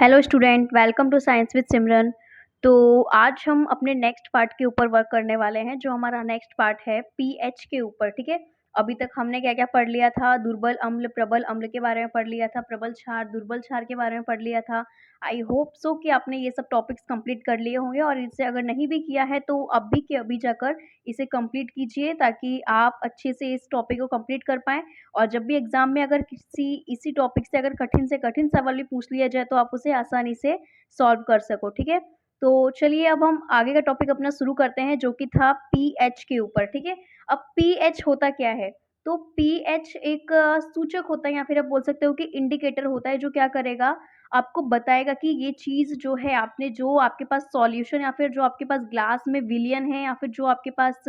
Hello student, welcome to science with Simran. तो आज हम अपने नेक्स्ट पार्ट के ऊपर वर्क करने वाले हैं। जो हमारा नेक्स्ट पार्ट है पीएच के ऊपर। ठीक है, अभी तक हमने क्या क्या पढ़ लिया था। दुर्बल अम्ल, प्रबल अम्ल के बारे में पढ़ लिया था। प्रबल क्षार, दुर्बल क्षार के बारे में पढ़ लिया था। आई होप सो कि आपने ये सब टॉपिक्स कंप्लीट कर लिए होंगे, और इसे अगर नहीं भी किया है तो अभी के अभी जाकर इसे कंप्लीट कीजिए, ताकि आप अच्छे से इस टॉपिक को कंप्लीट कर पाएँ। और जब भी एग्जाम में अगर किसी इसी टॉपिक से अगर कठिन से कठिन सवाल भी पूछ लिया जाए तो आप उसे आसानी से सॉल्व कर सको। ठीक है, तो चलिए अब हम आगे का टॉपिक अपना शुरू करते हैं, जो कि था पीएच के ऊपर। ठीक है, अब पीएच होता क्या है? तो पीएच एक सूचक होता है, या फिर आप बोल सकते हो कि इंडिकेटर होता है, जो क्या करेगा, आपको बताएगा कि ये चीज जो है, आपने जो आपके पास सॉल्यूशन या फिर जो आपके पास ग्लास में विलियन है, या फिर जो आपके पास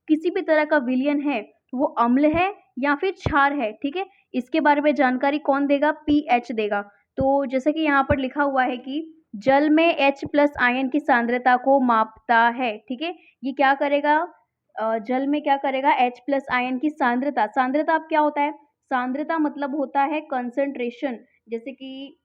किसी भी तरह का विलियन है, वो अम्ल है या फिर क्षार है। ठीक है, इसके बारे में जानकारी कौन देगा? पीएच देगा। तो जैसे कि यहाँ पर लिखा हुआ है कि जल में H प्लस आयन की सांद्रता को मापता है। ठीक है, ये क्या करेगा? जल में क्या करेगा? H प्लस आयन की सांद्रता। सांद्रता अब क्या होता है? सांद्रता मतलब होता है कंसंट्रेशन। जैसे कि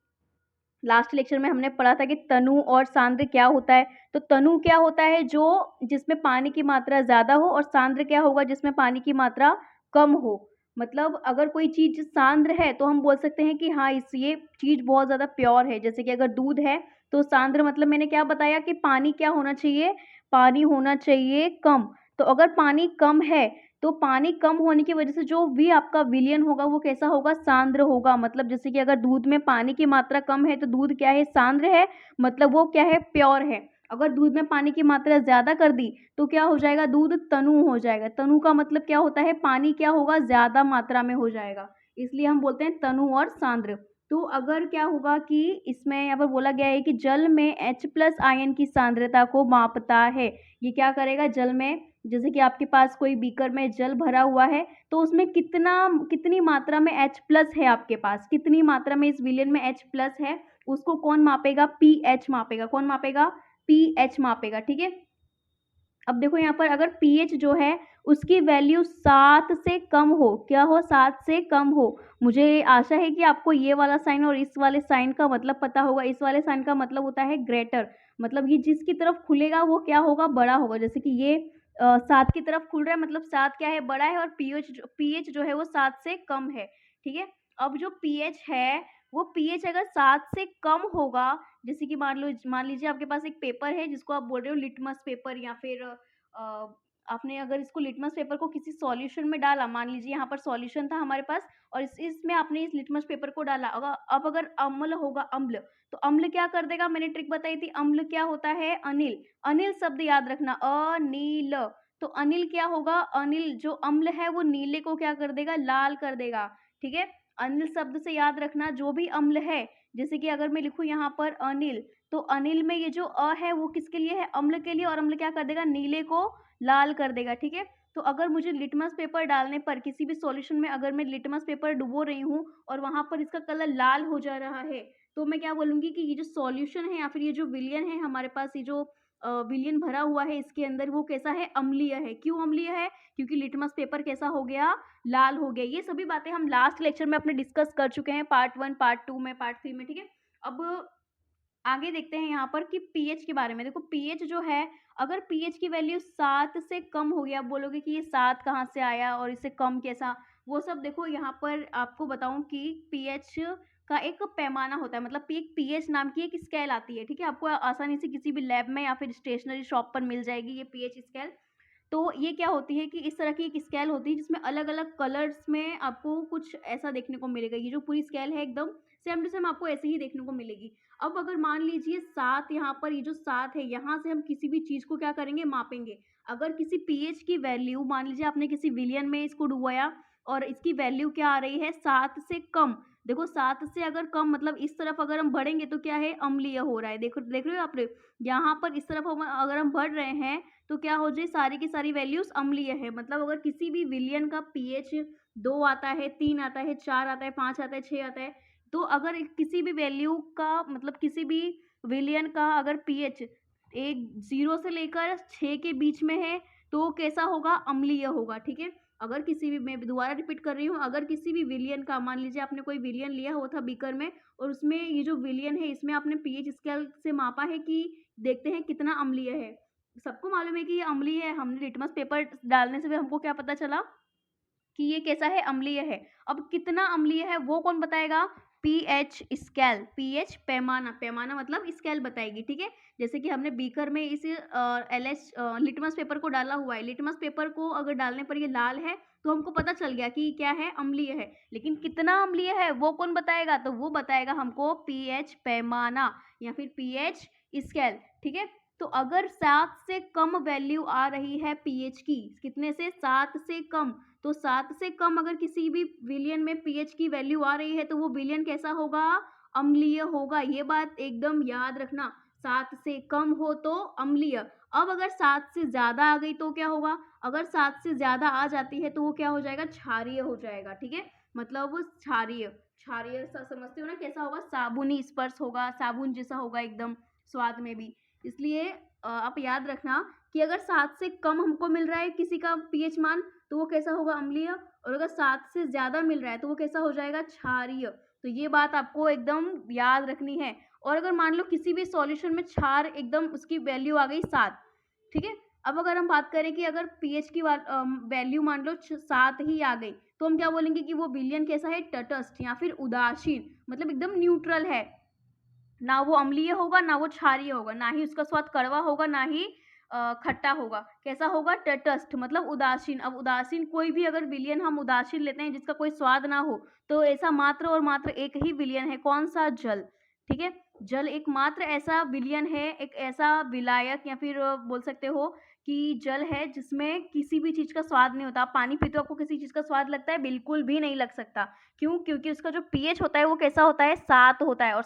लास्ट लेक्चर में हमने पढ़ा था कि तनु और सांद्र क्या होता है। तो तनु क्या होता है? जो जिसमें पानी की मात्रा ज्यादा हो, और सांद्र क्या होगा? जिसमें पानी की मात्रा कम हो। मतलब अगर कोई चीज सांद्र है तो हम बोल सकते हैं कि हाँ, इस ये चीज बहुत ज्यादा प्योर है। जैसे कि अगर दूध है तो सांद्र मतलब मैंने क्या बताया कि पानी क्या होना चाहिए? पानी होना चाहिए कम। तो अगर पानी कम है तो पानी कम होने की वजह से जो भी आपका विलयन होगा वो कैसा होगा? सांद्र होगा। मतलब जैसे कि अगर दूध में पानी की मात्रा कम है तो दूध क्या है? सांद्र है। मतलब वो क्या है? प्योर है। अगर दूध में पानी की मात्रा ज्यादा कर दी तो क्या हो जाएगा? दूध तनु हो जाएगा। तनु का मतलब क्या होता है? पानी क्या होगा? ज्यादा मात्रा में हो जाएगा। इसलिए हम बोलते हैं तनु और सांद्र। तो अगर क्या होगा कि इसमें यहाँ पर बोला गया है कि जल में H प्लस आयन की सांद्रता को मापता है। ये क्या करेगा? जल में, जैसे कि आपके पास कोई बीकर में जल भरा हुआ है, तो उसमें कितनी मात्रा में H प्लस है आपके पास, कितनी मात्रा में इस विलयन में H प्लस है, उसको कौन मापेगा? पीएच मापेगा। कौन मापेगा? पीएच मापेगा। ठीक है, अब देखो यहाँ पर अगर पीएच जो है उसकी वैल्यू 7 से कम हो, क्या हो? 7 से कम हो। मुझे आशा है कि आपको ये वाला साइन और इस वाले साइन का मतलब पता होगा। इस वाले साइन का मतलब होता है ग्रेटर। मतलब ये जिसकी तरफ खुलेगा वो क्या होगा? बड़ा होगा। जैसे कि ये 7 की तरफ खुल रहा है, मतलब 7 क्या है? बड़ा है। और पीएच जो है वो 7 से कम है। ठीक है, अब जो पीएच है वो पीएच अगर 7 से कम होगा, जैसे कि मान लीजिए आपके पास एक पेपर है जिसको आप बोल रहे हो लिटमस पेपर, या फिर आपने अगर इसको लिटमस पेपर को किसी सॉल्यूशन में डाला, मान लीजिए यहाँ पर सॉल्यूशन था हमारे पास, और इसमें आपने इस लिटमस पेपर को डाला। अब अगर अम्ल होगा, अम्ल, तो अम्ल क्या कर देगा? मैंने ट्रिक बताई थी, अम्ल क्या होता है? अनिल। अनिल शब्द याद रखना, अनिल। तो अनिल क्या होगा? अनिल जो अम्ल है वो नीले को क्या कर देगा? लाल कर देगा। ठीक है, अनिल शब्द से याद रखना जो भी अम्ल है। जैसे कि अगर मैं लिखूं यहाँ पर अनिल, तो अनिल में ये जो है वो किसके लिए है? अम्ल के लिए। और अम्ल क्या कर देगा? नीले को लाल कर देगा। ठीक है, तो अगर मुझे लिटमस पेपर डालने पर किसी भी सॉल्यूशन में अगर मैं लिटमस पेपर डुबो रही हूँ और वहां पर इसका कलर लाल हो जा रहा है, तो मैं क्या बोलूंगी कि ये जो सॉल्यूशन है या फिर ये जो विलियन है हमारे पास, ये जो विलियन भरा हुआ है इसके अंदर, वो कैसा है? अम्लीय है। क्यों अम्लीय है? क्योंकि लिटमस पेपर कैसा हो गया? लाल हो गया। ये सभी बातें हम लास्ट लेक्चर में अपने डिस्कस कर चुके हैं, पार्ट 1, पार्ट 2 में, पार्ट 3 में। ठीक है, अब आगे देखते हैं यहाँ पर कि पीएच के बारे में। देखो पीएच जो है, अगर पीएच की वैल्यू 7 से कम होगी, आप बोलोगे कि ये 7 कहाँ से आया और इससे कम कैसा? वो सब देखो, यहाँ पर आपको बताऊं कि पीएच का एक पैमाना होता है। मतलब एक पीएच नाम की एक स्केल आती है। ठीक है, आपको आसानी से किसी भी लैब में या फिर स्टेशनरी शॉप पर मिल जाएगी ये पीएच स्केल। तो ये क्या होती है कि इस तरह की एक स्केल होती है जिसमें अलग अलग कलर्स में आपको कुछ ऐसा देखने को मिलेगा। ये जो पूरी स्केल है एकदम सेम टू सेम आपको ऐसे ही देखने को मिलेगी। अब अगर मान लीजिए 7, यहाँ पर ये जो 7 है, यहाँ से हम किसी भी चीज को क्या करेंगे? मापेंगे। अगर किसी पीएच की वैल्यू, मान लीजिए आपने किसी विलियन में इसको डुबाया और इसकी वैल्यू क्या आ रही है? 7 से कम। देखो 7 से अगर कम, मतलब इस तरफ अगर हम बढ़ेंगे तो क्या है? अम्लीय हो रहा है। देखो, देख रहे हो आप? यहाँ पर इस तरफ अगर हम बढ़ रहे हैं तो क्या हो जाए? सारी की सारी वैल्यूज अम्लीय है। मतलब अगर किसी भी विलियन का पीएच 2 आता है, 3 आता है, 4 आता है, 5 आता है, 6 आता है, तो अगर किसी भी वैल्यू का, मतलब किसी भी विलियन का अगर पीएच एक 0 से लेकर 6 के बीच में है तो कैसा होगा? अम्लीय होगा। ठीक है, अगर किसी भी, मैं दोबारा रिपीट कर रही हूँ, अगर किसी भी विलियन का, मान लीजिए आपने कोई विलियन लिया हुआ था बीकर में, और उसमें ये जो विलियन है इसमें आपने पीएच स्केल से मापा है कि देखते हैं कितना अम्लीय है। सबको मालूम है कि ये अम्लीय है, हमने लिटमस पेपर डालने से भी हमको क्या पता चला कि ये कैसा है, अम्लीय है। अब कितना अम्लीय है वो कौन बताएगा, पीएच स्केल, पीएच पैमाना, पैमाना मतलब स्केल बताएगी, ठीक है। जैसे कि हमने बीकर में इस एलएच लिटमस पेपर को डाला हुआ है, लिटमस पेपर को अगर डालने पर ये लाल है तो हमको पता चल गया कि क्या है, अम्लीय है। लेकिन कितना अम्लीय है वो कौन बताएगा, तो वो बताएगा हमको पीएच पैमाना या फिर पीएच स्केल, ठीक है। तो अगर 7 से कम वैल्यू आ रही है पीएच की, कितने से, 7 से कम, तो 7 से कम अगर किसी भी विलियन में पीएच की वैल्यू आ रही है तो वो विलियन कैसा होगा, अम्लीय होगा। ये बात एकदम याद रखना, 7 से कम हो तो अम्लीय। अब अगर 7 से ज़्यादा आ गई तो क्या होगा, अगर 7 से ज़्यादा आ जाती है तो वो क्या हो जाएगा, क्षारीय हो जाएगा, ठीक है। मतलब वो क्षारीय, क्षारीय समझते हो ना, कैसा होगा, साबुनी स्पर्श होगा, साबुन जैसा होगा एकदम, स्वाद में भी। इसलिए आप याद रखना कि अगर 7 से कम हमको मिल रहा है किसी का पीएच मान तो वो कैसा होगा, अम्लीय, और अगर 7 से ज़्यादा मिल रहा है तो वो कैसा हो जाएगा, क्षारीय। तो ये बात आपको एकदम याद रखनी है। और अगर मान लो किसी भी सॉल्यूशन में क्षार एकदम उसकी वैल्यू आ गई 7, ठीक है। अब अगर हम बात करें कि अगर पीएच की वैल्यू मान लो 7 ही आ गई तो हम क्या बोलेंगे कि वो विलियन कैसा है, तटस्थ या फिर उदासीन, मतलब एकदम न्यूट्रल है, ना वो अम्लीय होगा ना वो क्षारीय होगा, ना ही उसका स्वाद कड़वा होगा ना ही खट्टा होगा, कैसा होगा, तटस्थ मतलब उदासीन। अब उदासीन कोई भी अगर विलियन हम उदासीन लेते हैं जिसका कोई स्वाद ना हो तो ऐसा मात्र और मात्र एक ही विलियन है, कौन सा, जल, ठीक है। जल एकमात्र ऐसा विलियन है, एक ऐसा विलायक या फिर बोल सकते हो कि जल है जिसमें किसी भी चीज़ का स्वाद नहीं होता। आप पानी पीते हो, आपको किसी चीज़ का स्वाद लगता है, बिल्कुल भी नहीं लग सकता। क्यों, क्योंकि उसका जो पीएच होता है वो कैसा होता है, 7 होता है, और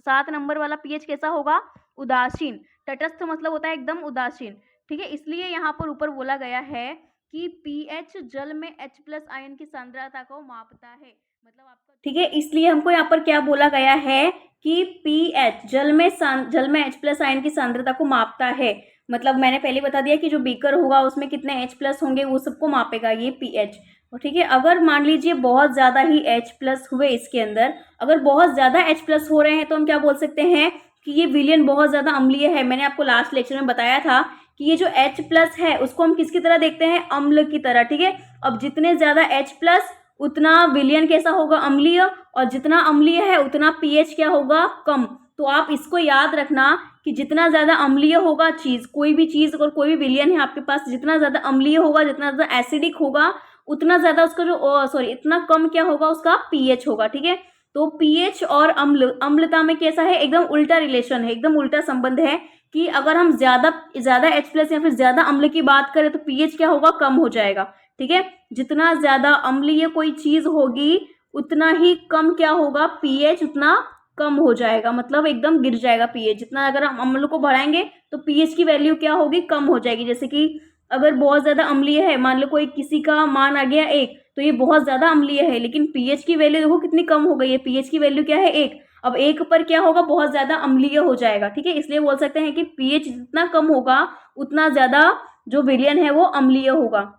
7 नंबर वाला पीएच कैसा होगा, उदासीन। तटस्थ मतलब होता है एकदम उदासीन, ठीक है। इसलिए यहाँ पर ऊपर बोला गया है कि पीएच जल में H+ आयन की सांद्रता को मापता है, मतलब आपका, ठीक है। इसलिए हमको यहाँ पर क्या बोला गया है कि पीएच जल में H+ आयन की सांद्रता को मापता है। मतलब मैंने पहले बता दिया कि जो बीकर होगा उसमें कितने H+ होंगे वो सबको मापेगा ये पीएच, ठीक है। अगर मान लीजिए बहुत ज़्यादा ही H+ हुए इसके अंदर, अगर बहुत ज़्यादा H+ हो रहे हैं तो हम क्या बोल सकते हैं कि ये विलियन बहुत ज़्यादा अम्लीय है। मैंने आपको लास्ट लेक्चर में बताया था कि ये जो H+ है उसको हम किसकी तरह देखते हैं, अम्ल की तरह, ठीक है। अब जितने ज़्यादा H+ उतना विलियन कैसा होगा, अम्लीय, और जितना अम्लीय है उतना पीएच क्या होगा, कम। तो आप इसको याद रखना कि जितना ज़्यादा अम्लीय होगा चीज़, कोई भी चीज़ और कोई भी विलियन है आपके पास, जितना ज़्यादा अम्लीय होगा, जितना ज़्यादा एसिडिक होगा, उतना ज़्यादा उसका जो इतना कम क्या होगा, उसका पीएच होगा, ठीक है। तो पीएच और अम्लता में कैसा है, एकदम उल्टा रिलेशन है, एकदम उल्टा संबंध है कि अगर हम ज़्यादा H+ या फिर ज़्यादा अम्ल की बात करें तो पीएच क्या होगा, कम हो जाएगा, ठीक है। जितना ज़्यादा अम्लीय कोई चीज़ होगी उतना ही कम क्या होगा, पीएच उतना कम हो जाएगा, मतलब एकदम गिर जाएगा पीएच। जितना अगर हम अम्ल को बढ़ाएंगे तो पीएच की वैल्यू क्या होगी, कम हो जाएगी। जैसे कि अगर बहुत ज़्यादा अम्लीय है, मान लो कोई किसी का मान आ गया 1, तो ये बहुत ज़्यादा अम्लीय है, लेकिन पीएच की वैल्यू देखो कितनी कम हो गई है, पीएच की वैल्यू क्या है, 1। अब 1 पर क्या होगा, बहुत ज़्यादा अम्लीय हो जाएगा, ठीक है। इसलिए बोल सकते हैं कि पीएच जितना कम होगा उतना ज़्यादा जो विलियन है वो अम्लीय होगा।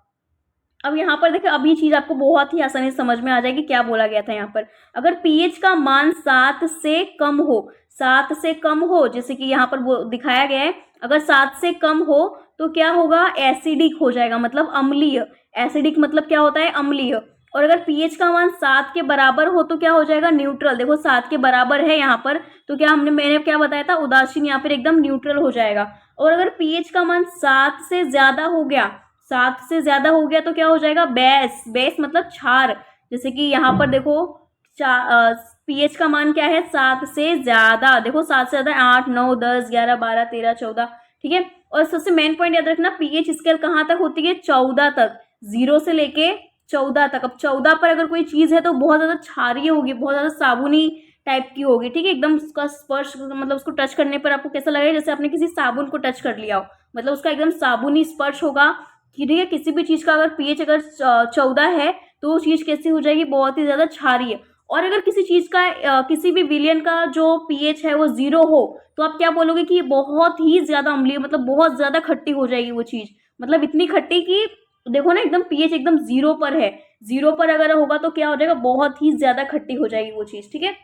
अब यहाँ पर देखिए, अब ये चीज़ आपको बहुत ही आसानी से समझ में आ जाएगी क्या बोला गया था यहाँ पर। अगर पीएच का मान 7 से कम हो, 7 से कम हो, जैसे कि यहाँ पर वो दिखाया गया है, अगर 7 से कम हो तो क्या होगा, एसिडिक हो जाएगा, मतलब अम्लीय। एसिडिक मतलब क्या होता है, अम्लीय। और अगर पीएच का मान 7 के बराबर हो तो क्या हो जाएगा, न्यूट्रल। देखो 7 के बराबर है यहाँ पर, तो क्या मैंने क्या बताया था, उदासीन, या फिर एकदम न्यूट्रल हो जाएगा। और अगर पीएच का मान 7 से ज़्यादा हो गया, 7 से ज़्यादा हो गया तो क्या हो जाएगा, बेस। बेस मतलब क्षार। जैसे कि यहाँ पर देखो पीएच का मान क्या है, 7 से ज़्यादा। देखो 7 से ज़्यादा 8, 9, 10, 11, 12, 13, 14, ठीक है। और सबसे मेन पॉइंट याद रखना, पीएच स्केल कहाँ तक होती है, 14 तक, 0 से लेके 14 तक। अब 14 पर अगर कोई चीज़ है तो बहुत ज़्यादा क्षारीय होगी, बहुत ज़्यादा साबुनी टाइप की होगी, ठीक है। एकदम उसका स्पर्श, मतलब उसको टच करने पर आपको कैसा लगेगा, जैसे आपने किसी साबुन को टच कर लिया हो, मतलब उसका एकदम साबुनी स्पर्श होगा, ठीक है। किसी भी चीज़ का अगर पीएच अगर 14 है तो वो चीज़ कैसी हो जाएगी, बहुत ही ज़्यादा क्षारीय। और अगर किसी चीज़ का किसी भी विलियन का जो पीएच है वो 0 हो तो आप क्या बोलोगे कि ये बहुत ही ज़्यादा अम्लीय, मतलब बहुत ज़्यादा खट्टी हो जाएगी वो चीज़, मतलब इतनी खट्टी कि तो देखो ना एकदम पीएच एकदम 0 पर है, 0 पर अगर होगा तो क्या हो जाएगा, बहुत ही ज़्यादा खट्टी हो जाएगी वो चीज़, ठीक है।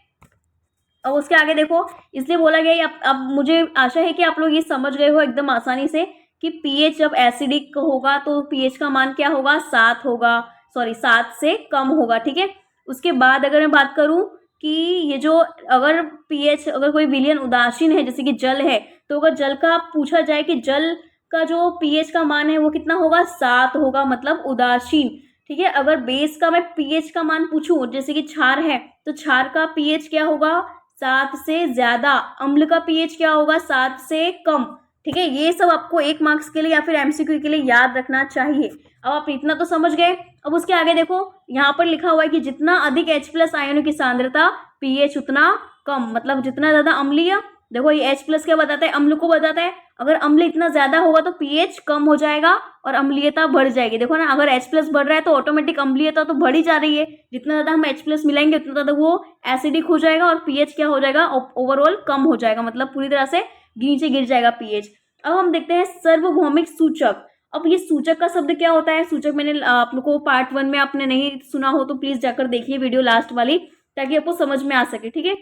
अब उसके आगे देखो, इसलिए बोला गया है, अब मुझे आशा है कि आप लोग ये समझ गए हो एकदम आसानी से कि पीएच जब एसिडिक होगा तो पीएच का मान क्या होगा, 7 होगा, सॉरी 7 से कम होगा, ठीक है। उसके बाद अगर मैं बात करूं कि ये जो अगर पीएच अगर कोई विलयन उदासीन है जैसे कि जल है, तो अगर जल का पूछा जाए कि जल का जो पीएच का मान है वो कितना होगा, 7 होगा, मतलब उदासीन, ठीक है। अगर बेस का मैं पीएच का मान पूछूं जैसे कि क्षार है, तो क्षार का पीएच क्या होगा, 7 से ज्यादा। अम्ल का पीएच क्या होगा, 7 से कम, ठीक है। ये सब आपको 1 मार्क्स के लिए या फिर एमसीक्यू के लिए याद रखना चाहिए। अब आप इतना तो समझ गए। अब उसके आगे देखो, यहाँ पर लिखा हुआ है कि जितना अधिक H+ आयनों की सांद्रता, पीएच उतना कम, मतलब जितना ज्यादा अम्लीय, देखो ये H+ क्या बताता है, अम्ल को बताता है। अगर अम्ल इतना ज्यादा होगा तो पीएच कम हो जाएगा और अम्लीयता बढ़ जाएगी। देखो ना, अगर H+ बढ़ रहा है तो ऑटोमेटिक अम्लीयता तो बढ़ ही जा रही है। जितना ज्यादा हम H+ मिलाएंगे उतना ज्यादा वो एसिडिक हो जाएगा और पीएच क्या हो जाएगा, ओवरऑल कम हो जाएगा, मतलब पूरी तरह से नीचे गिर जाएगा पीएच। अब हम देखते हैं सार्वभौमिक सूचक। अब ये सूचक का शब्द क्या होता है, सूचक मैंने आप लोग को पार्ट 1 में आपने नहीं सुना हो तो प्लीज जाकर देखिए वीडियो लास्ट वाली, ताकि आपको समझ में आ सके, ठीक है।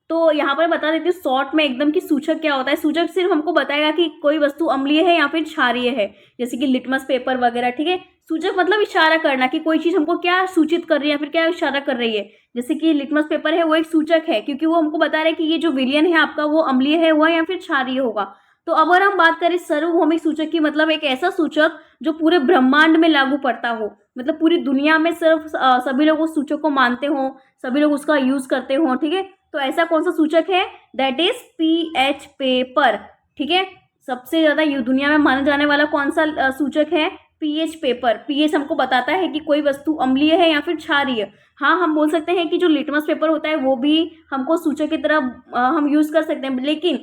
तो यहाँ पर बता देती हूँ शॉर्ट में एकदम कि सूचक क्या होता है। सूचक सिर्फ हमको बताएगा कि कोई वस्तु अम्लीय है या फिर क्षारीय है, जैसे कि लिटमस पेपर वगैरह, ठीक है। सूचक मतलब इशारा करना कि कोई चीज हमको क्या सूचित कर रही है या फिर क्या इशारा कर रही है। जैसे कि लिटमस पेपर है वो एक सूचक है, क्योंकि वो हमको बता रहा है कि ये जो विलयन है आपका वो अम्लीय है हुआ या फिर क्षारीय होगा। तो अगर हम बात करें सार्वभौमिक सूचक की, मतलब एक ऐसा सूचक जो पूरे ब्रह्मांड में लागू पड़ता हो, मतलब पूरी दुनिया में सिर्फ सभी लोग उस सूचक को मानते हो, सभी लोग उसका यूज करते हो, ठीक है। तो ऐसा कौन सा सूचक है, दैट इज पीएच पेपर, ठीक है। सबसे ज्यादा दुनिया में माना जाने वाला कौन सा सूचक है, पीएच पेपर। पीएच हमको बताता है कि कोई वस्तु अम्लीय है या फिर क्षारीय। हाँ, हम बोल सकते हैं कि जो लिटमस पेपर होता है वो भी हमको सूचक की तरह हम यूज कर सकते हैं, लेकिन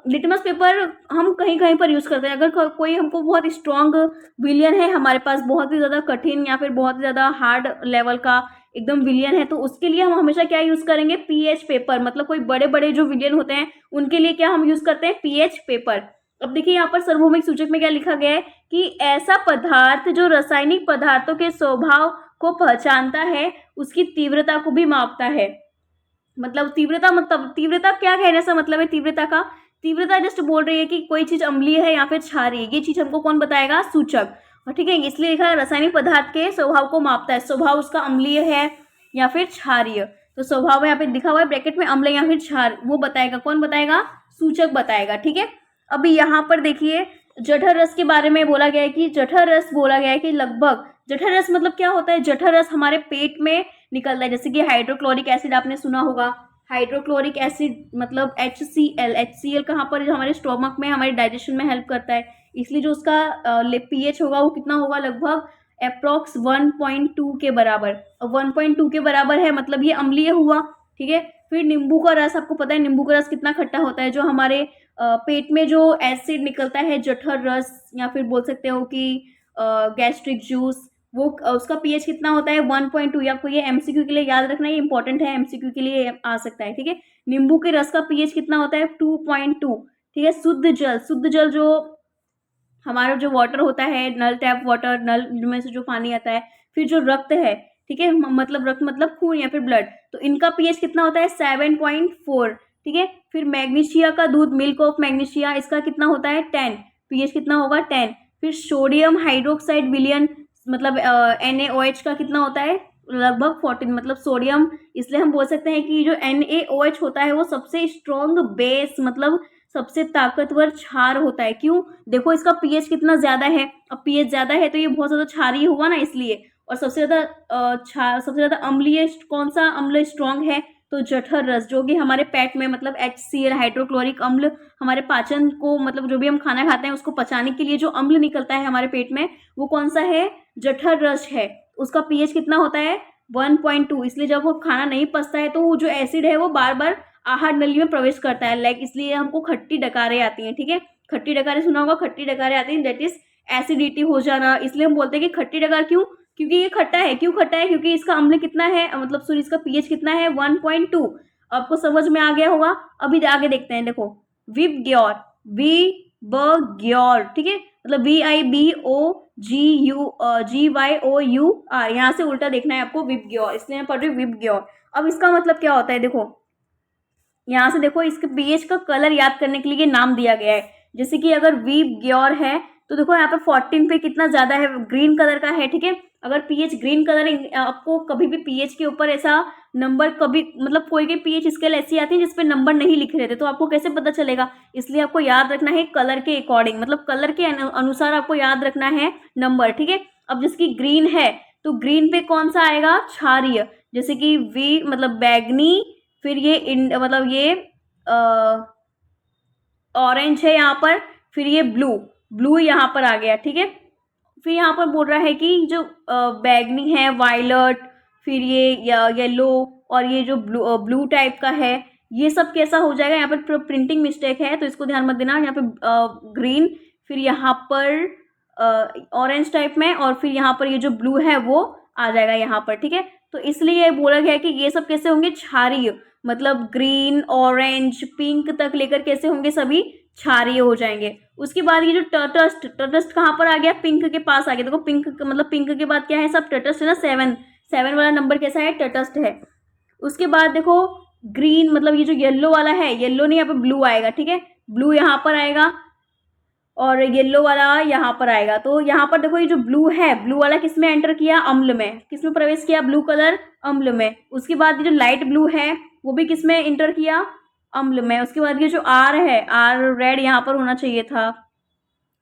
लिटमस पेपर हम कहीं कहीं पर यूज करते हैं। अगर कोई हमको बहुत स्ट्रॉन्ग विलियन है हमारे पास, बहुत ही ज्यादा कठिन या फिर बहुत ही ज्यादा हार्ड लेवल का एकदम विलियन है, तो उसके लिए हम हमेशा क्या यूज करेंगे, पीएच पेपर। मतलब कोई बड़े बड़े जो विलियन होते हैं उनके लिए क्या हम यूज करते हैं, पीएच पेपर। अब देखिए यहाँ पर सार्वभौमिक सूचक में क्या लिखा गया है कि ऐसा पदार्थ जो रासायनिक पदार्थों के स्वभाव को पहचानता है, उसकी तीव्रता को भी मापता है। मतलब तीव्रता, मतलब तीव्रता क्या कहने से मतलब है, तीव्रता का, तीव्रता जस्ट बोल रही है कि कोई चीज अम्लीय है या फिर क्षारीय, ये चीज हमको कौन बताएगा, सूचक। और ठीक है, इसलिए लिखा है रासायनिक पदार्थ के स्वभाव को मापता है, स्वभाव उसका अम्लीय है या फिर क्षारीय। तो स्वभाव यहाँ पे लिखा हुआ है ब्रैकेट में, अम्ल या फिर क्षार, वो बताएगा, कौन बताएगा, सूचक बताएगा, ठीक है। अभी यहाँ पर देखिए जठर रस के बारे में बोला गया है कि जठर रस बोला गया है कि लगभग, जठर रस मतलब क्या होता है, जठर रस हमारे पेट में निकलता है। जैसे कि हाइड्रोक्लोरिक एसिड आपने सुना होगा, हाइड्रोक्लोरिक एसिड मतलब HCl, HCl कहाँ पर, हमारे स्टोमक में, हमारे डाइजेशन में हेल्प करता है। इसलिए जो उसका पीएच होगा वो कितना होगा, लगभग अप्रोक्स 1.2 के बराबर। 1.2 के बराबर है मतलब ये अम्लीय हुआ, ठीक है। फिर नींबू का रस, आपको पता है नींबू का रस कितना खट्टा होता है। जो हमारे पेट में जो एसिड निकलता है, जठर रस या फिर बोल सकते हो कि गैस्ट्रिक जूस, वो उसका पीएच कितना होता है, 1.2। आपको ये एमसीक्यू के लिए याद रखना, ये इंपॉर्टेंट है, एमसीक्यू के लिए आ सकता है, ठीक है। नींबू के रस का पीएच कितना होता है, 2.2, ठीक है। शुद्ध जल, शुद्ध जल जो हमारा जो वाटर होता है, नल टैप वाटर, नल में से जो पानी आता है, फिर जो रक्त है, ठीक है, मतलब रक्त मतलब खून या फिर ब्लड, तो इनका पीएच कितना होता है, 7.4, ठीक है। फिर मैग्नीशिया का दूध, मिल्क ऑफ मैग्नीशिया, इसका कितना होता है, 10, पीएच कितना होगा, 10। फिर सोडियम हाइड्रोक्साइड विलयन मतलब NaOH का कितना होता है, लगभग 14, मतलब सोडियम, इसलिए हम बोल सकते हैं कि जो NaOH होता है वो सबसे स्ट्रॉन्ग बेस, मतलब सबसे ताकतवर क्षार होता है। क्यों, देखो इसका पीएच कितना ज्यादा है, अब पीएच ज्यादा है तो ये बहुत ज्यादा क्षारीय हुआ ना, इसलिए। और सबसे ज्यादा सबसे ज्यादा अम्लीय कौन सा अम्ल स्ट्रॉन्ग है, तो जठर रस, जो कि हमारे पेट में मतलब HCl हाइड्रोक्लोरिक अम्ल, हमारे पाचन को, मतलब जो भी हम खाना खाते हैं उसको पचाने के लिए जो अम्ल निकलता है हमारे पेट में, वो कौन सा है, जठर रस है। उसका पीएच कितना होता है, 1.2। इसलिए जब वो खाना नहीं पचता है तो वो जो एसिड है वो बार बार आहार नली में प्रवेश करता है, लाइक इसलिए हमको खट्टी डकारें आती हैं, ठीक है। खट्टी डकारें सुना होगा, खट्टी डकारें आती हैं, दैट इज एसिडिटी हो जाना। इसलिए हम बोलते हैं कि खट्टी डकार, क्यों, क्योंकि ये खट्टा है। क्यों खट्टा है, क्योंकि इसका अम्ल कितना है, मतलब सॉरी इसका पीएच कितना है, 1.2। आपको समझ में आ गया होगा। अभी आगे देखते हैं, देखो विबग्योर, वी ब ग्योर, ठीक है, मतलब VIBO GYOUR, यहाँ से उल्टा देखना है आपको, विबग्योर, इसलिए मैं पढ़ रही हूँ विबग्योर। अब इसका मतलब क्या होता है, देखो यहाँ से देखो, इसके पीएच का कलर याद करने के लिए नाम दिया गया है। जैसे कि अगर विबग्योर है तो देखो यहाँ पे 14 पे कितना ज्यादा है, ग्रीन कलर का है, ठीक है। अगर पीएच ग्रीन कलर, आपको कभी भी पीएच के ऊपर ऐसा नंबर, कभी मतलब कोई भी पीएच स्केल ऐसी आती है जिसपे नंबर नहीं लिखे रहते, तो आपको कैसे पता चलेगा। इसलिए आपको याद रखना है कलर के अकॉर्डिंग, मतलब कलर के अनुसार आपको याद रखना है नंबर, ठीक है। अब जिसकी ग्रीन है तो ग्रीन पे कौन सा आएगा, क्षारीय। जैसे कि वी मतलब बैगनी, फिर ये मतलब ये ऑरेंज है यहाँ पर, फिर ये ब्लू, ब्लू यहाँ पर आ गया, ठीक है। फिर यहाँ पर बोल रहा है कि जो बैगनी है वायलट, फिर ये येलो, और ये जो ब्लू टाइप का है, ये सब कैसा हो जाएगा, यहाँ पर प्रिंटिंग मिस्टेक है तो इसको ध्यान मत देना। यहाँ पे ग्रीन, फिर यहाँ पर ऑरेंज टाइप में, और फिर यहाँ पर ये जो ब्लू है वो आ जाएगा यहाँ पर, ठीक है। तो इसलिए बोला गया है कि ये सब कैसे होंगे, क्षारीय, मतलब ग्रीन ऑरेंज पिंक तक लेकर कैसे होंगे, सभी क्षारीय हो जाएंगे। उसके बाद ये जो तटस्थ, तटस्थ कहाँ पर आ गया, पिंक के पास आ गया। देखो पिंक मतलब पिंक के बाद क्या है, सब तटस्थ है ना, 7, 7 वाला नंबर कैसा है, तटस्थ है। उसके बाद देखो ग्रीन, मतलब ये जो येलो वाला है, येलो नहीं, यहाँ पे ब्लू आएगा, ठीक है, ब्लू यहाँ पर आएगा और येलो वाला यहाँ पर आएगा। तो यहाँ पर देखो ये जो ब्लू है, ब्लू वाला किस में एंटर किया, अम्ल में, किस में प्रवेश किया, ब्लू कलर, अम्ल में। उसके बाद ये जो लाइट ब्लू है वो भी किस में एंटर किया, अम्ल में। उसके बाद ये जो आर है, आर रेड यहाँ पर होना चाहिए था,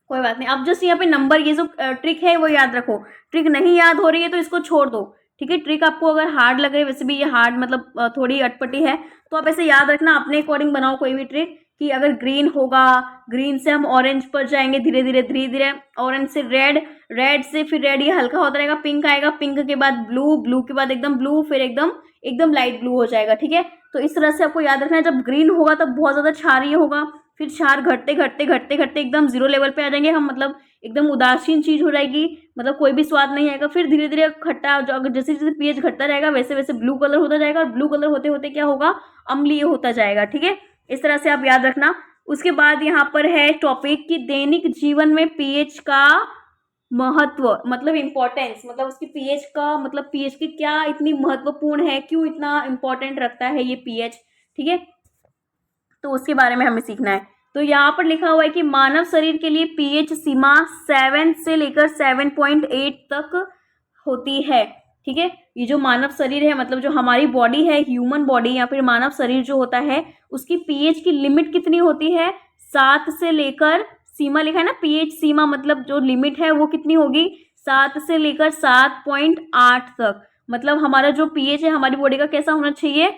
कोई बात नहीं। अब जस्ट यहाँ पे नंबर, ये जो ट्रिक है वो याद रखो। ट्रिक नहीं याद हो रही है तो इसको छोड़ दो, ठीक है। ट्रिक आपको अगर हार्ड लग रही है, वैसे भी ये हार्ड मतलब थोड़ी अटपटी है, तो आप ऐसे याद रखना, अपने अकॉर्डिंग बनाओ कोई भी ट्रिक, कि अगर ग्रीन होगा, ग्रीन से हम ऑरेंज पर जाएंगे धीरे धीरे धीरे धीरे, ऑरेंज से रेड, रेड से फिर रेड ये हल्का होता रहेगा, पिंक आएगा, पिंक के बाद ब्लू, ब्लू के बाद एकदम ब्लू, फिर एकदम एकदम लाइट ब्लू हो जाएगा, ठीक है। तो इस तरह से आपको याद रखना है। जब ग्रीन होगा तब बहुत ज्यादा क्षारीय होगा, फिर क्षार घटते घटते घटते घटते एकदम 0 लेवल पे आ जाएंगे हम, मतलब एकदम उदासीन चीज हो जाएगी, मतलब कोई भी स्वाद नहीं आएगा। फिर धीरे धीरे खट्टा, जो अगर जैसे जैसे पीएच घटता रहेगा वैसे वैसे ब्लू कलर होता जाएगा, और ब्लू कलर होते होते क्या होगा, अम्लीय होता जाएगा, ठीक है। इस तरह से आप याद रखना। उसके बाद यहाँ पर है टॉपिक कि दैनिक जीवन में पीएच का महत्व, मतलब इम्पोर्टेंस, मतलब उसकी पीएच का मतलब पीएच की क्या इतनी महत्वपूर्ण है, क्यों इतना इम्पोर्टेंट रखता है ये पीएच, ठीक है। तो उसके बारे में हमें सीखना है। तो यहाँ पर लिखा हुआ है कि मानव शरीर के लिए पीएच सीमा 7 से लेकर 7.8 तक होती है, ठीक है। ये जो मानव शरीर है, मतलब जो हमारी बॉडी है, ह्यूमन बॉडी या फिर मानव शरीर जो होता है, उसकी पीएच की लिमिट कितनी होती है, 7 से लेकर, सीमा लिखा है ना, पीएच सीमा मतलब जो लिमिट है वो कितनी होगी, 7 से लेकर 7.8 तक। मतलब हमारा जो पीएच है हमारी बॉडी का कैसा होना चाहिए,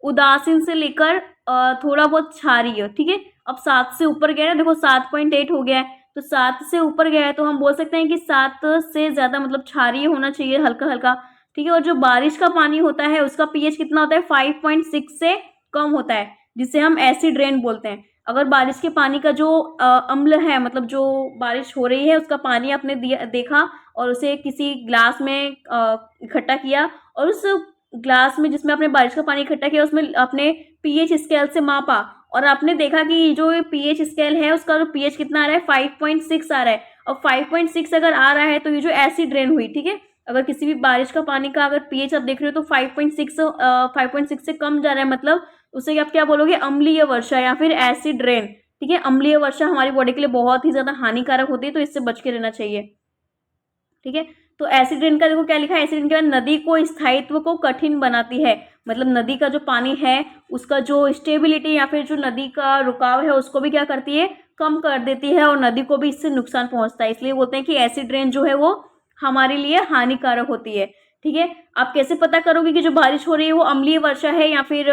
उदासीन से लेकर थोड़ा बहुत क्षारीय, ठीक है। अब 7 से ऊपर गया है, देखो 7.8 हो गया है, तो 7 से ऊपर गया है तो हम बोल सकते हैं कि 7 से ज्यादा मतलब क्षारीय होना चाहिए, हल्का हल्का, ठीक है। और जो बारिश का पानी होता है उसका पीएच कितना होता है, 5.6 से कम होता है, जिसे हम एसिड रेन बोलते हैं। अगर बारिश के पानी का जो अम्ल है, मतलब जो बारिश हो रही है उसका पानी आपने देखा और उसे किसी ग्लास में इकट्ठा किया, और उस ग्लास में जिसमें आपने बारिश का पानी इकट्ठा किया उसमें आपने पीएच स्केल से मापा, और आपने देखा कि जो पीएच स्केल है उसका जो पीएच कितना आ रहा है, 5.6 आ रहा है। और 5.6 अगर आ रहा है तो ये जो एसिड रेन हुई, ठीक है। अगर किसी भी बारिश का पानी का अगर पीएच आप देख रहे हो तो 5.6 से कम जा रहा है, मतलब उसे आप क्या बोलोगे, अम्लीय वर्षा या फिर एसिड रेन, ठीक है। अम्लीय वर्षा हमारी बॉडी के लिए बहुत ही ज्यादा हानिकारक होती है, तो इससे बच के रहना चाहिए, ठीक है। तो एसिड रेन का देखो क्या लिखा है, एसिड रेन के बाद नदी को स्थायित्व को कठिन बनाती है, मतलब नदी का जो पानी है उसका जो स्टेबिलिटी या फिर जो नदी का रुकाव है उसको भी क्या करती है, कम कर देती है, और नदी को भी इससे नुकसान पहुंचता है। इसलिए बोलते हैं कि एसिड रेन जो है वो हमारे लिए हानिकारक होती है, ठीक है। आप कैसे पता करोगे कि जो बारिश हो रही है वो अम्लीय वर्षा है या फिर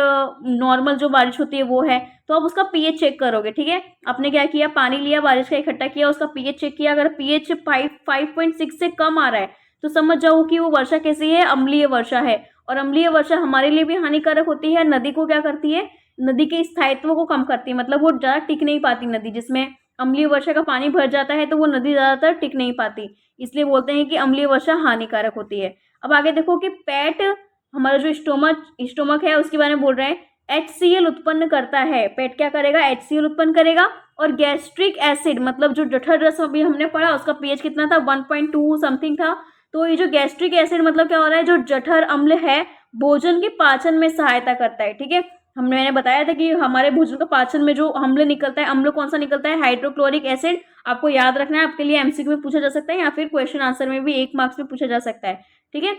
नॉर्मल जो बारिश होती है वो है, तो आप उसका पीएच चेक करोगे, ठीक है। आपने क्या किया, पानी लिया, बारिश का इकट्ठा किया, उसका पीएच चेक किया, अगर पीएच 5.6 से कम आ रहा है तो समझ जाओ कि वो वर्षा कैसी है, अम्लीय वर्षा है। और अम्लीय वर्षा हमारे लिए भी हानिकारक होती है, नदी को क्या करती है, नदी के स्थायित्व को कम करती है, मतलब वो ज़्यादा टिक नहीं पाती नदी, जिसमें अम्लीय वर्षा का पानी भर जाता है तो वो नदी ज़्यादातर टिक नहीं पाती, इसलिए बोलते हैं कि अम्लीय वर्षा हानिकारक होती है। अब आगे देखो कि पेट, हमारा जो स्टोमक है उसके बारे में बोल रहे हैं, HCl उत्पन्न करता है। पेट क्या करेगा, HCl उत्पन्न करेगा, और गैस्ट्रिक एसिड मतलब जो जठर रस अभी हमने पढ़ा उसका पीएच कितना था 1.2 समथिंग था। तो ये जो गैस्ट्रिक एसिड मतलब क्या हो रहा है, जो जठर अम्ल है भोजन के पाचन में सहायता करता है। ठीक है, मैंने बताया था कि हमारे भोजन का पाचन में जो अम्ल निकलता है, अम्ल कौन सा निकलता है, हाइड्रोक्लोरिक एसिड। आपको याद रखना है, आपके लिए एमसीक्यू में पूछा जा सकता है या फिर क्वेश्चन आंसर में भी 1 मार्क्स में पूछा जा सकता है। ठीक है,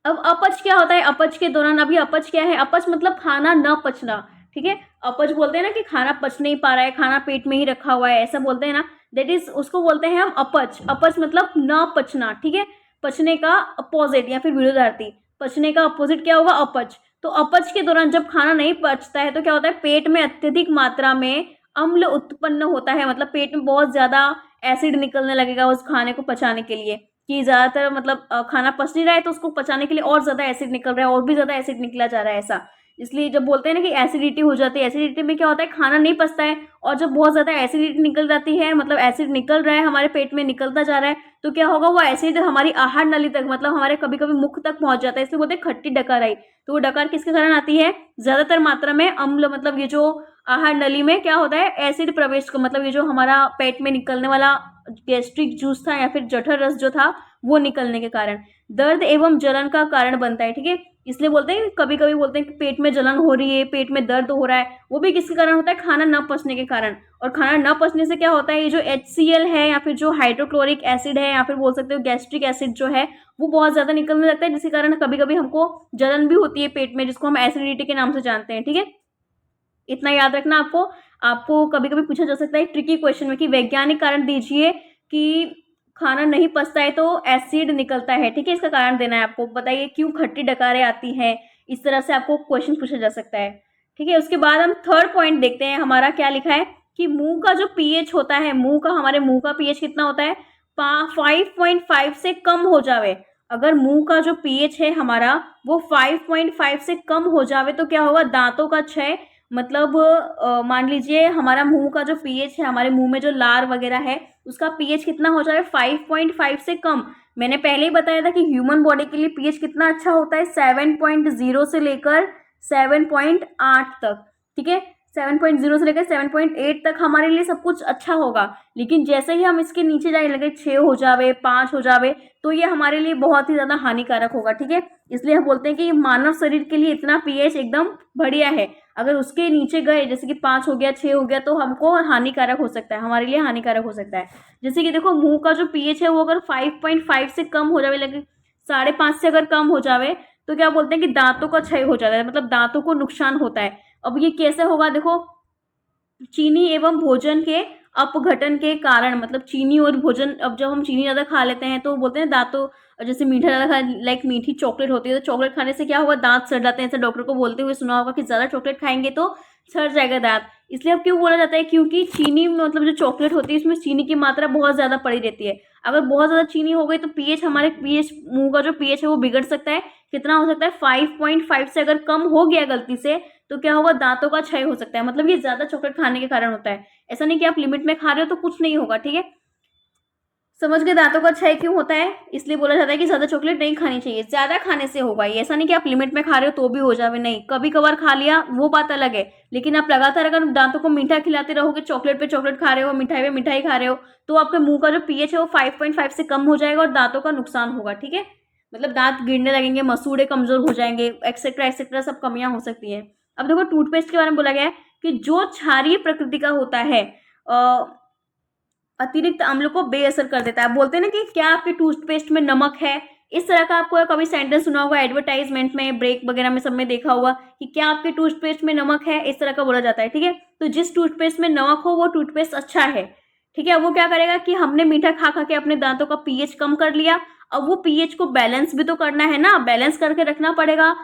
अब अपच क्या होता है, अपच के दौरान, अभी अपच क्या है, अपच मतलब खाना न पचना। ठीक है, अपच बोलते हैं ना कि खाना पच नहीं पा रहा है, खाना पेट में ही रखा हुआ है, ऐसा बोलते हैं ना, दैट इज उसको बोलते हैं हम अपच। अपच मतलब न पचना। ठीक है, पचने का अपोजिट या फिर विरोधार्थी, पचने का अपोजिट क्या होगा, अपच। तो अपच के दौरान जब खाना नहीं पचता है तो क्या होता है, पेट में अत्यधिक मात्रा में अम्ल उत्पन्न होता है, मतलब पेट में बहुत ज्यादा एसिड निकलने लगेगा उस खाने को पचाने के लिए, कि ज़्यादातर मतलब खाना पच नहीं रहा है तो उसको पचाने के लिए और ज़्यादा एसिड निकल रहा है, और भी ज़्यादा एसिड निकला जा रहा है ऐसा। इसलिए जब बोलते हैं ना कि एसिडिटी हो जाती है, एसिडिटी में क्या होता है, खाना नहीं पचता है, और जब बहुत ज़्यादा एसिडिटी निकल जाती है, मतलब एसिड निकल रहा है हमारे पेट में, निकलता जा रहा है, तो क्या होगा, वो एसिड हमारी आहार नली तक, मतलब हमारे कभी कभी मुख तक पहुंच जाता है, इसलिए बोलते हैं खट्टी डकार आई। तो वो डकार किसके कारण आती है, ज़्यादातर मात्रा में अम्ल, मतलब ये जो आहार नली में क्या होता है, एसिड प्रवेश को, मतलब ये जो हमारा पेट में निकलने वाला गैस्ट्रिक जूस था या फिर जठर रस जो था वो निकलने के कारण दर्द एवं जलन का कारण बनता है। ठीक है, इसलिए बोलते हैं, कभी कभी बोलते हैं कि पेट में जलन हो रही है, पेट में दर्द हो रहा है, वो भी किसके कारण होता है, खाना न पचने के कारण। और खाना न पचने से क्या होता है, ये जो HCl है या फिर जो हाइड्रोक्लोरिक एसिड है या फिर बोल सकते हो गैस्ट्रिक एसिड जो है वो बहुत ज्यादा निकलने लगता है, जिसके कारण कभी कभी हमको जलन भी होती है पेट में, जिसको हम एसिडिटी के नाम से जानते हैं। ठीक है, इतना याद रखना आपको। आपको कभी कभी पूछा जा सकता है ट्रिकी क्वेश्चन में कि वैज्ञानिक कारण दीजिए कि खाना नहीं पचता है तो एसिड निकलता है। ठीक है, इसका कारण देना है आपको, बताइए क्यों खट्टी डकारें आती हैं, इस तरह से आपको क्वेश्चन पूछा जा सकता है। ठीक है, उसके बाद हम थर्ड पॉइंट देखते हैं, हमारा क्या लिखा है कि मुंह का जो पीएच होता है, हमारे मुंह का पीएच कितना होता है, 5.5 से कम हो जावे। अगर मुंह का जो पीएच है हमारा वो 5.5 से कम हो जावे तो क्या होगा, दांतों का क्षय, मतलब मान लीजिए हमारा मुंह का जो पीएच है, हमारे मुंह में जो लार वगैरह है उसका पीएच कितना हो जाए, 5.5 से कम। मैंने पहले ही बताया था कि ह्यूमन बॉडी के लिए पीएच कितना अच्छा होता है, 7.0 से लेकर 7.8 तक। ठीक है, 7.0 से लेकर 7.8 तक हमारे लिए सब कुछ अच्छा होगा, लेकिन जैसे ही हम इसके नीचे जाने लगे, 6 हो जावे, 5 हो जावे, तो ये हमारे लिए बहुत ही ज़्यादा हानिकारक होगा। ठीक है, इसलिए हम बोलते हैं कि मानव शरीर के लिए इतना पीएच एकदम बढ़िया है। अगर उसके नीचे गए, जैसे कि 5 हो गया, 6 हो गया, तो हमको हानिकारक हो सकता है, हमारे लिए हानिकारक हो सकता है। जैसे कि देखो, मुंह का जो पीएच है वो अगर 5.5 से कम हो जावे, लगे 5.5 से अगर कम हो जावे, तो क्या बोलते हैं कि दांतों का क्षय हो जाता है, मतलब दांतों को नुकसान होता है। अब ये कैसे होगा, देखो, चीनी एवं भोजन के अपघटन के कारण, मतलब चीनी और भोजन, अब जब हम चीनी ज़्यादा खा लेते हैं तो बोलते हैं दांतों, जैसे मीठा ज़्यादा खा, लाइक मीठी चॉकलेट होती है, तो चॉकलेट खाने से क्या होगा, दांत सड़ जाते हैं, ऐसे डॉक्टर को बोलते हुए सुना होगा कि ज़्यादा चॉकलेट खाएंगे तो सड़ जाएगा दांत। इसलिए अब क्यों बोला जाता है, क्योंकि चीनी, मतलब जो चॉकलेट होती है उसमें चीनी की मात्रा बहुत ज़्यादा पड़ी रहती है। अगर बहुत ज़्यादा चीनी हो गई तो पीएच, हमारे पीएच, मुंह का जो पीएच है वो बिगड़ सकता है। कितना हो सकता है, 5.5 से अगर कम हो गया गलती से, तो क्या होगा, दांतों का क्षय हो सकता है, मतलब ये ज्यादा चॉकलेट खाने के कारण होता है। ऐसा नहीं कि आप लिमिट में खा रहे हो तो कुछ नहीं होगा। ठीक है, समझ गए दांतों का क्षय क्यों होता है, इसलिए बोला जाता है कि ज्यादा चॉकलेट नहीं खानी चाहिए, ज्यादा खाने से होगा ये, ऐसा नहीं कि आप लिमिट में खा रहे हो तो भी हो जावे, नहीं, कभी कभार खा लिया वो बात अलग है, लेकिन आप लगातार अगर दांतों को मीठा खिलाते रहोगे, चॉकलेट पे चॉकलेट खा रहे हो, मिठाई पे मिठाई खा रहे हो, तो आपके मुंह का जो पीएच है वो 5.5 से कम हो जाएगा और दांतों का नुकसान होगा। ठीक है, मतलब दांत गिरने लगेंगे, मसूड़े कमजोर हो जाएंगे, एक्सेट्रा एक्सेट्रा सब कमियां हो सकती है। अब देखो, टूथपेस्ट के बारे में बोला गया है कि जो क्षारीय प्रकृति का होता है, अतिरिक्त अम्ल को बेअसर कर देता है। बोलते हैं ना कि क्या आपके टूथपेस्ट में नमक है, इस तरह का आपको कभी सेंटेंस सुना होगा, एडवर्टाइजमेंट में, ब्रेक वगैरह में सब में देखा होगा कि क्या आपके टूथपेस्ट में नमक है, इस तरह का बोला जाता है। ठीक है, तो जिस टूथपेस्ट में नमक हो वो टूथपेस्ट अच्छा है। ठीक है, वो क्या करेगा कि हमने मीठा खा खा के अपने दांतों का पीएच कम कर लिया, अब वो पीएच को बैलेंस भी तो करना है ना, बैलेंस करके रखना पड़ेगा।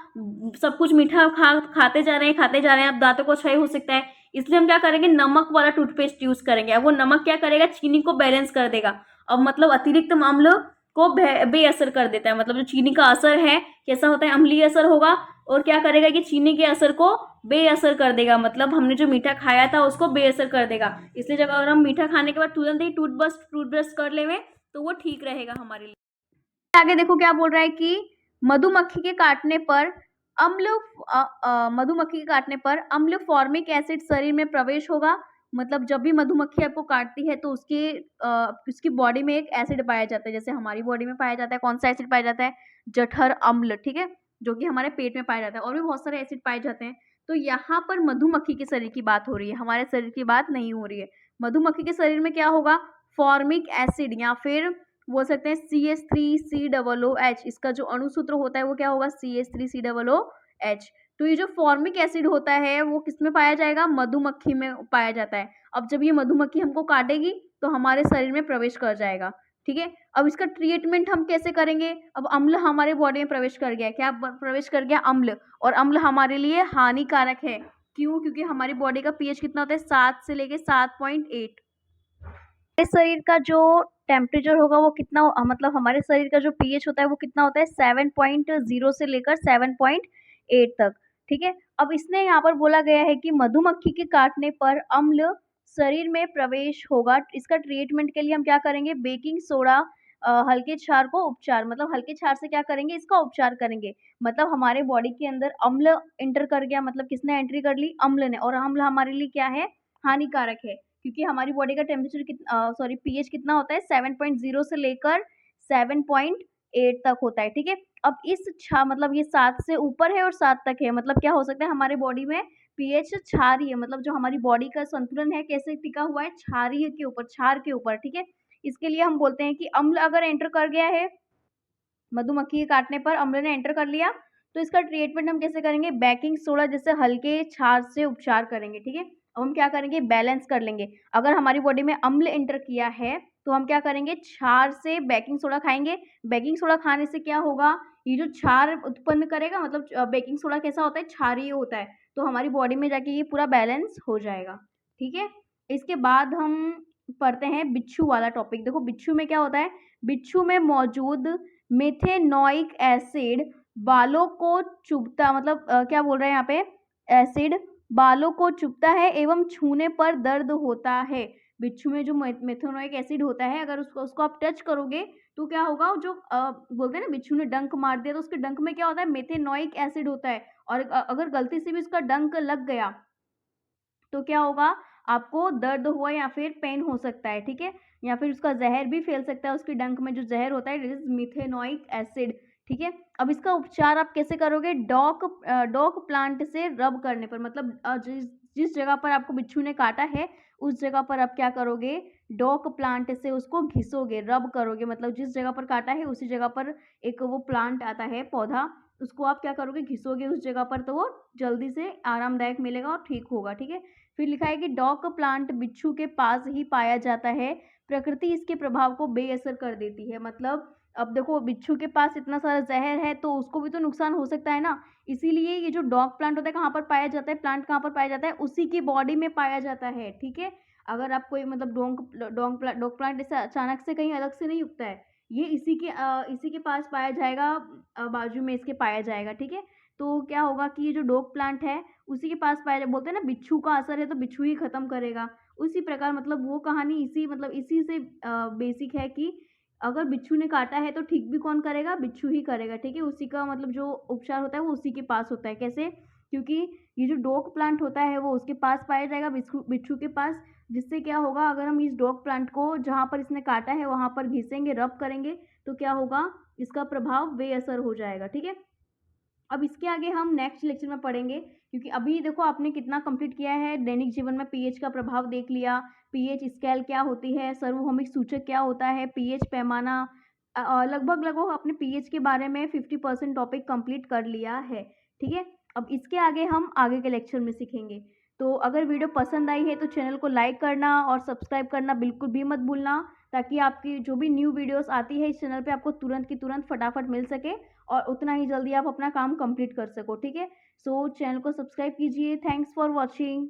सब कुछ मीठा खाते जा रहे हैं, खाते जा रहे हैं, अब दांतों को क्षय हो सकता है, इसलिए हम क्या करेंगे, नमक वाला टूथपेस्ट यूज करेंगे। अब वो नमक क्या करेगा, चीनी को बैलेंस कर देगा, अब मतलब अतिरिक्त अम्ल को बेअसर कर देता है, मतलब जो चीनी का असर है कैसा होता है, अम्लीय असर होगा, और क्या करेगा कि चीनी के असर को बेअसर कर देगा, मतलब हमने जो मीठा खाया था उसको बेअसर कर देगा। इसलिए जब अगर हम मीठा खाने के बाद तुरंत ही टूथब्रश कर लें तो वो ठीक रहेगा हमारे लिए। आगे देखो क्या बोल रहा है कि मधुमक्खी के काटने पर मधुमक्खी के काटने पर अम्ल फॉर्मिक एसिड शरीर में प्रवेश होगा मतलब जब भी मधुमक्खी आपको काटती है तो उसकी बॉडी में एक एसिड पाया जाता है, जैसे हमारी बॉडी में पाया जाता है, कौन-सा एसिड पाया जाता है? जठर अम्ल, ठीक है? जो कि हमारे पेट में पाया जाता है और भी बहुत सारे एसिड पाए जाते हैं। तो यहाँ पर मधुमक्खी के शरीर की बात हो रही है, हमारे शरीर की बात नहीं हो रही है। मधुमक्खी के शरीर में क्या होगा? फॉर्मिक एसिड या फिर बोल सकते हैं CH3COOH, इसका जो अणुसूत्र होता है वो क्या होगा? CH3COOH। तो ये जो फॉर्मिक एसिड होता है वो किसमें पाया जाएगा? मधुमक्खी में पाया जाता है। अब जब ये मधुमक्खी हमको काटेगी तो हमारे शरीर में प्रवेश कर जाएगा, ठीक है? अब इसका ट्रीटमेंट हम कैसे करेंगे? अब अम्ल हमारे बॉडी में प्रवेश कर गया, क्या प्रवेश कर गया? अम्ल। और अम्ल हमारे लिए हानिकारक है। क्यों? क्योंकि हमारी बॉडी का पीएच कितना होता है? 7 से लेके 7.8। इस शरीर का जो टेम्परेचर होगा वो कितना मतलब हमारे शरीर का जो पीएच होता है वो कितना होता है? 7.0 से लेकर 7.8 तक, ठीक है? अब इसने यहाँ पर बोला गया है कि मधुमक्खी के काटने पर अम्ल शरीर में प्रवेश होगा। इसका ट्रीटमेंट के लिए हम क्या करेंगे? बेकिंग सोडा, हल्के क्षार को उपचार, मतलब हल्के क्षार से क्या करेंगे? इसका उपचार करेंगे। मतलब हमारे बॉडी के अंदर अम्ल एंटर कर गया, मतलब किसने एंट्री कर ली? अम्ल ने। और अम्ल हमारे लिए क्या है? हानिकारक है। क्योंकि हमारी बॉडी का टेम्परेचर पीएच कितना होता है? 7.0 से लेकर 7.8 तक होता है, ठीक है? अब मतलब ये 7 से ऊपर है और 7 तक है, मतलब क्या हो सकता है? हमारे बॉडी में पीएच क्षारीय, मतलब जो हमारी बॉडी का संतुलन है कैसे टिका हुआ है? क्षारीय के ऊपर, क्षार के ऊपर, ठीक है? इसके लिए हम बोलते हैं कि अम्ल अगर एंटर कर गया है, मधुमक्खी के काटने पर अम्ल ने एंटर कर लिया, तो इसका ट्रीटमेंट हम कैसे करेंगे? बेकिंग सोडा जैसे हल्के क्षार से उपचार करेंगे, ठीक है? अब हम क्या करेंगे? बैलेंस कर लेंगे। अगर हमारी बॉडी में अम्ल एंटर किया है, तो हम क्या करेंगे? क्षार से बेकिंग सोडा खाएँगे। बेकिंग सोडा खाने से क्या होगा? ये जो क्षार उत्पन्न करेगा, मतलब बेकिंग सोडा कैसा होता है? क्षारीय होता है। तो हमारी बॉडी में जाके ये पूरा बैलेंस हो जाएगा, ठीक है? इसके बाद हम पढ़ते हैं बिच्छू वाला टॉपिक। देखो बिच्छू में क्या होता है? बिच्छू में मौजूद मेथेनोइक एसिड बालों को चुभता, मतलब क्या बोल रहे हैं यहाँ पे? एसिड बालों को चुभता है एवं छूने पर दर्द होता है। बिच्छू में जो मेथेनोइक एसिड होता है, अगर उसको आप टच करोगे तो क्या होगा? जो बोलते हैं ना, बिच्छू ने डंक मार दिया, तो उसके डंक में क्या होता है? मेथेनोइक एसिड होता है। और अगर गलती से भी उसका डंक लग गया तो क्या होगा? आपको दर्द हुआ या फिर पेन हो सकता है, ठीक है? या फिर उसका ज़हर भी फैल सकता है, उसके डंक में जो ज़हर होता है, इट इज़ मिथेनोइक एसिड, ठीक है? अब इसका उपचार आप कैसे करोगे? डॉक प्लांट से रब करने पर, मतलब जिस जिस जगह पर आपको बिच्छू ने काटा है, उस जगह पर आप क्या करोगे? डॉक प्लांट से उसको घिसोगे, रब करोगे, मतलब जिस जगह पर काटा है उसी जगह पर एक वो प्लांट आता है, पौधा, उसको आप क्या करोगे? घिसोगे उस जगह पर, तो वो जल्दी से आरामदायक मिलेगा और ठीक होगा, ठीक है? फिर लिखा है कि डॉक प्लांट बिच्छू के पास ही पाया जाता है, प्रकृति इसके प्रभाव को बेअसर कर देती है। मतलब अब देखो बिच्छू के पास इतना सारा ज़हर है तो उसको भी तो नुकसान हो सकता है ना, इसीलिए ये जो डॉग प्लांट होता है कहाँ पर पाया जाता है? प्लांट कहाँ पर पाया जाता है? उसी की बॉडी में पाया जाता है, ठीक है? अगर आप कोई मतलब डॉग प्लांट ऐसे अचानक से कहीं अलग से नहीं उगता है, ये इसी के पास पाया जाएगा, बाजू में इसके पाया जाएगा, ठीक है? तो क्या होगा कि ये जो डॉग प्लांट है उसी के पास पाया जाए, बोलते हैं ना बिच्छू का असर है तो बिच्छू ही खत्म करेगा। उसी प्रकार मतलब वो कहानी इसी से बेसिक है कि अगर बिच्छू ने काटा है तो ठीक भी कौन करेगा? बिच्छू ही करेगा, ठीक है? उसी का मतलब जो उपचार होता है वो उसी के पास होता है। कैसे? क्योंकि ये जो डॉग प्लांट होता है वो उसके पास पाया जाएगा, बिच्छू बिच्छू के पास, जिससे क्या होगा? अगर हम इस डॉग प्लांट को जहाँ पर इसने काटा है वहाँ पर घिसेंगे, रब करेंगे, तो क्या होगा? इसका प्रभाव बेअसर हो जाएगा, ठीक है? अब इसके आगे हम नेक्स्ट लेक्चर में पढ़ेंगे, क्योंकि अभी देखो आपने कितना कंप्लीट किया है, दैनिक जीवन में पीएच का प्रभाव देख लिया, पीएच स्केल क्या होती है, सार्वभौमिक सूचक क्या होता है, पीएच पैमाना, लगभग लगभग आपने पीएच के बारे में 50% टॉपिक कंप्लीट कर लिया है, ठीक है? अब इसके आगे हम आगे के लेक्चर में सीखेंगे। तो अगर वीडियो पसंद आई है तो चैनल को लाइक करना और सब्सक्राइब करना बिल्कुल भी मत भूलना, ताकि आपकी जो भी न्यू वीडियोस आती है इस चैनल पे आपको तुरंत की तुरंत फटाफट मिल सके और उतना ही जल्दी आप अपना काम कंप्लीट कर सको, ठीक है? सो चैनल को सब्सक्राइब कीजिए। Thanks for watching.